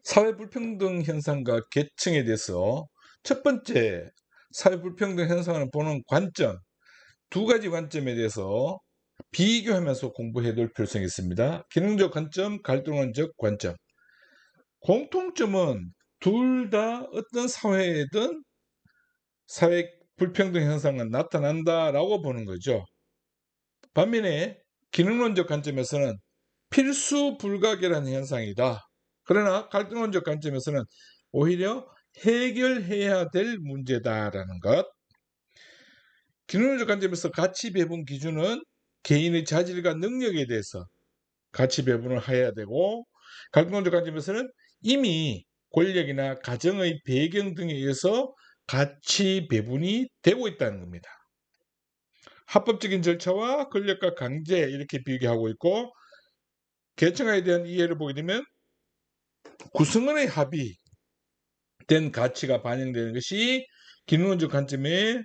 사회 불평등 현상과 계층에 대해서 첫 번째 사회 불평등 현상을 보는 관점, 두 가지 관점에 대해서 비교하면서 공부해 둘 필요성이 있습니다. 기능적 관점, 갈등론적 관점. 공통점은 둘 다 어떤 사회에든 사회 불평등 현상은 나타난다라고 보는 거죠. 반면에 기능론적 관점에서는 필수 불가결한 현상이다. 그러나 갈등론적 관점에서는 오히려 해결해야 될 문제다라는 것. 기능론적 관점에서 가치 배분 기준은 개인의 자질과 능력에 대해서 가치 배분을 해야 되고, 갈등론적 관점에서는 이미 권력이나 가정의 배경 등에 의해서 가치 배분이 되고 있다는 겁니다. 합법적인 절차와 권력과 강제 이렇게 비교하고 있고, 계층화에 대한 이해를 보게 되면 구성원의 합의된 가치가 반영되는 것이 기능론적 관점의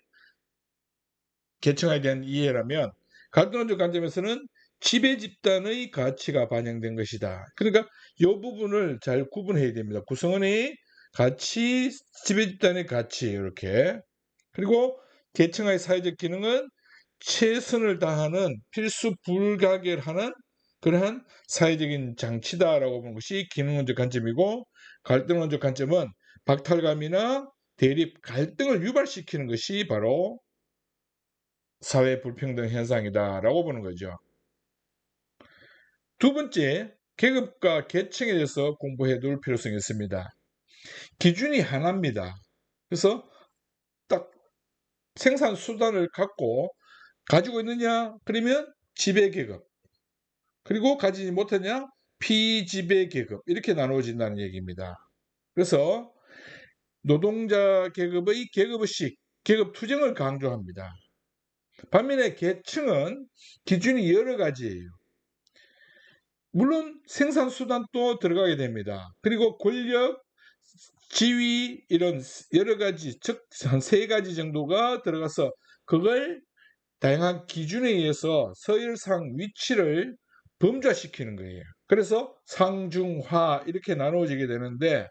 계층화에 대한 이해라면, 갈등론적 관점에서는 지배 집단의 가치가 반영된 것이다. 그러니까 이 부분을 잘 구분해야 됩니다. 구성원의 가치, 지배 집단의 가치 이렇게. 그리고 계층화의 사회적 기능은 최선을 다하는 필수 불가결하는 그러한 사회적인 장치다라고 보는 것이 기능론적 관점이고, 갈등론적 관점은 박탈감이나 대립, 갈등을 유발시키는 것이 바로 사회 불평등 현상이다라고 보는 거죠. 두 번째, 계급과 계층에 대해서 공부해 둘 필요성이 있습니다. 기준이 하나입니다. 그래서 딱 생산 수단을 가지고 있느냐? 그러면 지배 계급. 그리고 가지지 못하냐? 피지배 계급. 이렇게 나누어진다는 얘기입니다. 그래서 노동자 계급의 계급의식, 계급 투쟁을 강조합니다. 반면에 계층은 기준이 여러 가지예요. 물론 생산수단도 들어가게 됩니다. 그리고 권력, 지위 이런 여러 가지, 즉 한 세 가지 정도가 들어가서 그걸 다양한 기준에 의해서 서열상 위치를 범죄시키는 거예요. 그래서 상중하 이렇게 나누어지게 되는데,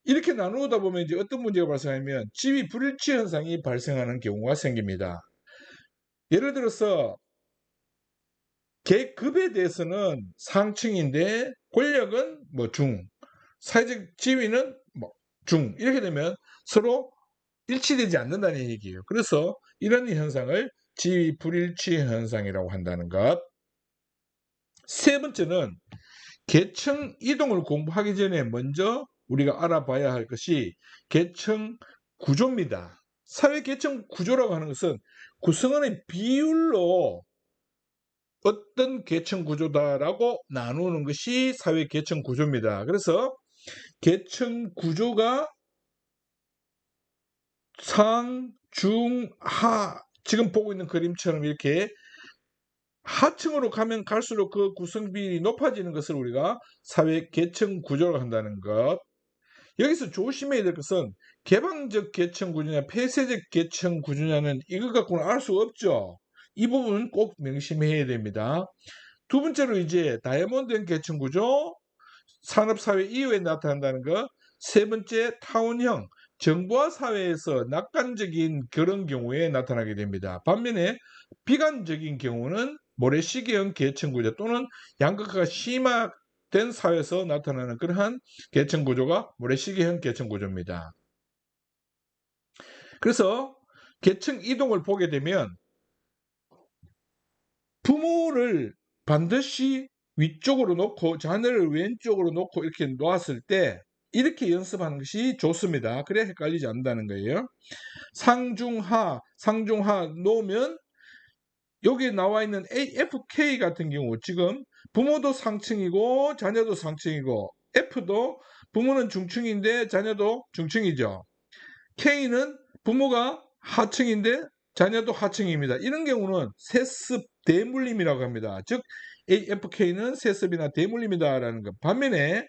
이렇게 나누다 보면 이제 어떤 문제가 발생하면 지위 불일치 현상이 발생하는 경우가 생깁니다. 예를 들어서 계급에 대해서는 상층인데 권력은 뭐 중, 사회적 지위는 뭐 중, 이렇게 되면 서로 일치되지 않는다는 얘기예요. 그래서 이런 현상을 지위 불일치 현상이라고 한다는 것. 세 번째는 계층 이동을 공부하기 전에 먼저 우리가 알아봐야 할 것이 계층 구조입니다. 사회 계층 구조라고 하는 것은 구성원의 비율로 어떤 계층 구조다라고 나누는 것이 사회 계층 구조입니다. 그래서 계층 구조가 상, 중, 하, 지금 보고 있는 그림처럼 이렇게 하층으로 가면 갈수록 그 구성 비율이 높아지는 것을 우리가 사회 계층 구조라고 한다는 것. 여기서 조심해야 될 것은 개방적 계층 구조냐 폐쇄적 계층 구조냐는 이것 갖고는 알 수 없죠. 이 부분은 꼭 명심해야 됩니다. 두 번째로 이제 다이아몬드 계층 구조, 산업사회 이후에 나타난다는 것. 세 번째 타운형, 정부와 사회에서 낙관적인 그런 경우에 나타나게 됩니다. 반면에 비관적인 경우는 모래시계형 계층 구조 또는 양극화가 심화된 사회에서 나타나는 그러한 계층 구조가 모래시계형 계층 구조입니다. 그래서 계층 이동을 보게 되면 부모를 반드시 위쪽으로 놓고 자녀를 왼쪽으로 놓고 이렇게 놓았을 때 이렇게 연습하는 것이 좋습니다. 그래야 헷갈리지 않는다는 거예요. 상중하 놓으면 여기 나와 있는 AFK 같은 경우 지금 부모도 상층이고 자녀도 상층이고, F도 부모는 중층인데 자녀도 중층이죠. K는 부모가 하층인데 자녀도 하층입니다. 이런 경우는 세습 대물림이라고 합니다. 즉 AFK는 세습이나 대물림이다라는 것. 반면에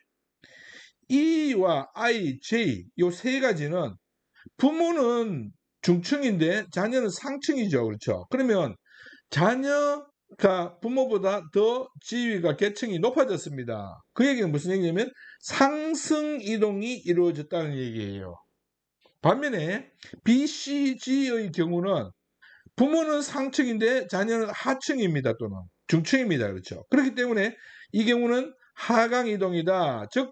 E와 I, J 요 세 가지는 부모는 중층인데 자녀는 상층이죠. 그렇죠? 그러면 자녀 부모보다 더 지위가 계층이 높아졌습니다. 그 얘기는 무슨 얘기냐면 상승 이동이 이루어졌다는 얘기예요. 반면에 BCG의 경우는 부모는 상층인데 자녀는 하층입니다. 또는 중층입니다. 그렇죠. 그렇기 때문에 이 경우는 하강 이동이다. 즉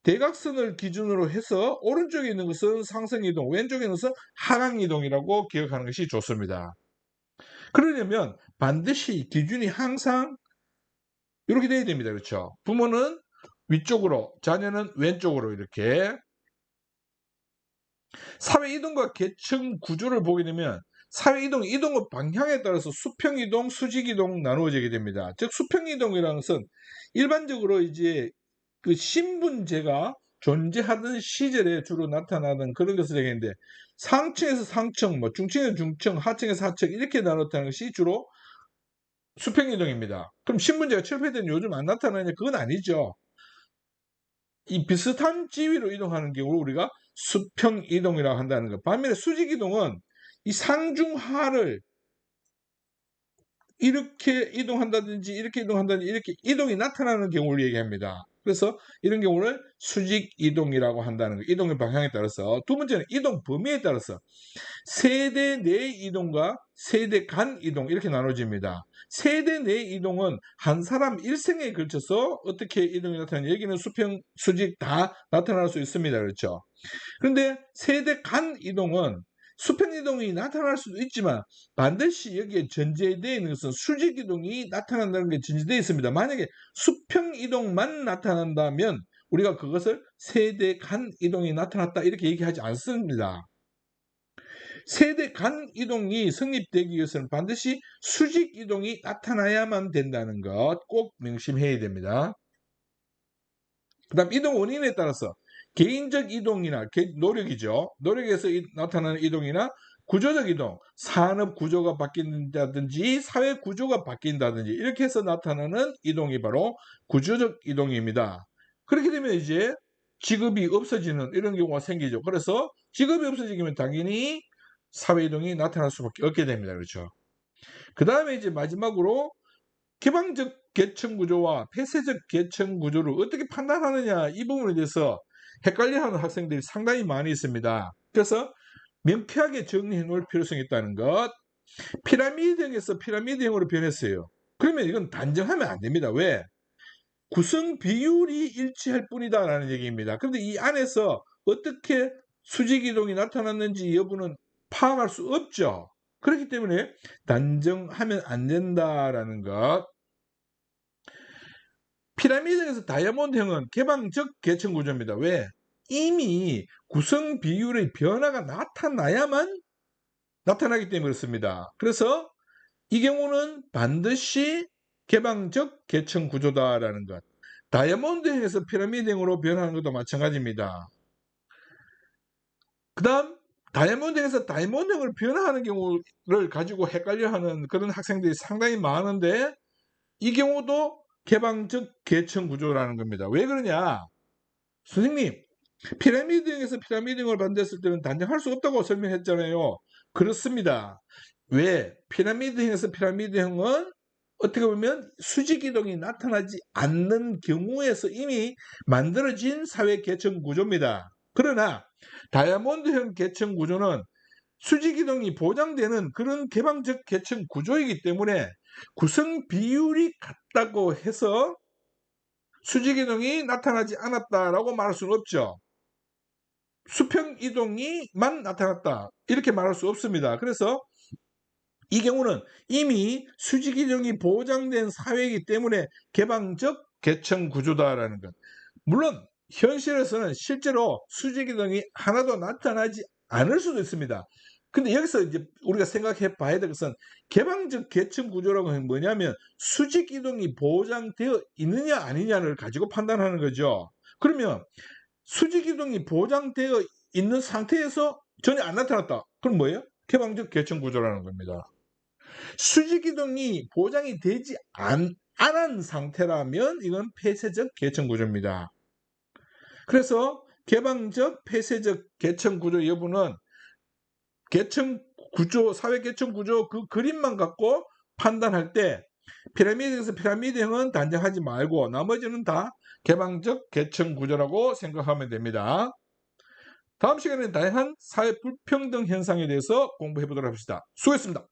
대각선을 기준으로 해서 오른쪽에 있는 것은 상승 이동, 왼쪽에 있는 것은 하강 이동이라고 기억하는 것이 좋습니다. 그러려면 반드시 기준이 항상 이렇게 돼야 됩니다. 그렇죠. 부모는 위쪽으로, 자녀는 왼쪽으로 이렇게. 사회 이동과 계층 구조를 보게 되면 사회 이동의 방향에 따라서 수평 이동, 수직 이동 나누어지게 됩니다. 즉 수평 이동이라는 것은 일반적으로 이제 그 신분제가 존재하던 시절에 주로 나타나는 그런 것을 얘기했는데, 상층에서 상층, 뭐 중층에서 중층, 하층에서 하층 이렇게 나눴다는 것이 주로 수평 이동입니다. 그럼 신분제가 철폐된 요즘 안 나타나냐? 그건 아니죠. 이 비슷한 지위로 이동하는 경우를 우리가 수평 이동이라고 한다는 것. 반면에 수직 이동은 이 상중하를 이렇게 이동한다든지 이렇게 이동한다든지 이렇게 이동이 나타나는 경우를 얘기합니다. 그래서 이런 경우를 수직 이동이라고 한다는 거. 이동의 방향에 따라서. 두 번째는 이동 범위에 따라서 세대 내 이동과 세대 간 이동 이렇게 나눠집니다. 세대 내 이동은 한 사람 일생에 걸쳐서 어떻게 이동이 나타나냐, 여기는 수평, 수직 다 나타날 수 있습니다. 그렇죠? 그런데 세대 간 이동은 수평 이동이 나타날 수도 있지만 반드시 여기에 전제되어 있는 것은 수직 이동이 나타난다는 게 전제되어 있습니다. 만약에 수평 이동만 나타난다면 우리가 그것을 세대 간 이동이 나타났다 이렇게 얘기하지 않습니다. 세대 간 이동이 성립되기 위해서는 반드시 수직 이동이 나타나야만 된다는 것 꼭 명심해야 됩니다. 그 다음 이동 원인에 따라서 개인적 이동이나 노력이죠. 노력에서 나타나는 이동이나 구조적 이동, 산업 구조가 바뀐다든지 사회 구조가 바뀐다든지 이렇게 해서 나타나는 이동이 바로 구조적 이동입니다. 그렇게 되면 이제 직업이 없어지는 이런 경우가 생기죠. 그래서 직업이 없어지면 당연히 사회 이동이 나타날 수밖에 없게 됩니다. 그렇죠. 그 다음에 이제 마지막으로 개방적 계층 구조와 폐쇄적 계층 구조를 어떻게 판단하느냐, 이 부분에 대해서 헷갈려하는 학생들이 상당히 많이 있습니다. 그래서 명쾌하게 정리해 놓을 필요성이 있다는 것. 피라미드형에서 피라미드형으로 변했어요. 그러면 이건 단정하면 안 됩니다. 왜? 구성 비율이 일치할 뿐이다 라는 얘기입니다. 그런데 이 안에서 어떻게 수직 이동이 나타났는지 여부는 파악할 수 없죠. 그렇기 때문에 단정하면 안 된다라는 것. 피라미드에서 다이아몬드형은 개방적 계층 구조입니다. 왜? 이미 구성 비율의 변화가 나타나야만 나타나기 때문에 그렇습니다. 그래서 이 경우는 반드시 개방적 계층 구조다라는 것. 다이아몬드형에서 피라미드형으로 변하는 것도 마찬가지입니다. 그 다음 다이아몬드형에서 다이아몬드형을 변화하는 경우를 가지고 헷갈려하는 그런 학생들이 상당히 많은데, 이 경우도 개방적 계층 구조라는 겁니다. 왜 그러냐? 선생님, 피라미드형에서 피라미드형을 만들었을 때는 단정할 수 없다고 설명했잖아요. 그렇습니다. 왜? 피라미드형에서 피라미드형은 어떻게 보면 수직 이동이 나타나지 않는 경우에서 이미 만들어진 사회 계층 구조입니다. 그러나 다이아몬드형 계층 구조는 수직 이동이 보장되는 그런 개방적 계층 구조이기 때문에 구성 비율이 같다고 해서 수직 이동이 나타나지 않았다라고 말할 수는 없죠. 수평 이동이만 나타났다 이렇게 말할 수 없습니다. 그래서 이 경우는 이미 수직 이동이 보장된 사회이기 때문에 개방적 계층 구조다라는 것. 물론 현실에서는 실제로 수직 이동이 하나도 나타나지 않을 수도 있습니다. 근데 여기서 이제 우리가 생각해 봐야 될 것은 개방적 계층 구조라고 하는 뭐냐면 수직 이동이 보장되어 있느냐 아니냐를 가지고 판단하는 거죠. 그러면 수직 이동이 보장되어 있는 상태에서 전혀 안 나타났다. 그럼 뭐예요? 개방적 계층 구조라는 겁니다. 수직 이동이 보장이 되지 않은 상태라면 이건 폐쇄적 계층 구조입니다. 그래서 개방적, 폐쇄적 계층 구조 여부는 계층 구조, 사회 계층 구조 그 그림만 갖고 판단할 때 피라미드에서 피라미드형은 단정하지 말고 나머지는 다 개방적 계층 구조라고 생각하면 됩니다. 다음 시간에는 다양한 사회 불평등 현상에 대해서 공부해 보도록 합시다. 수고했습니다.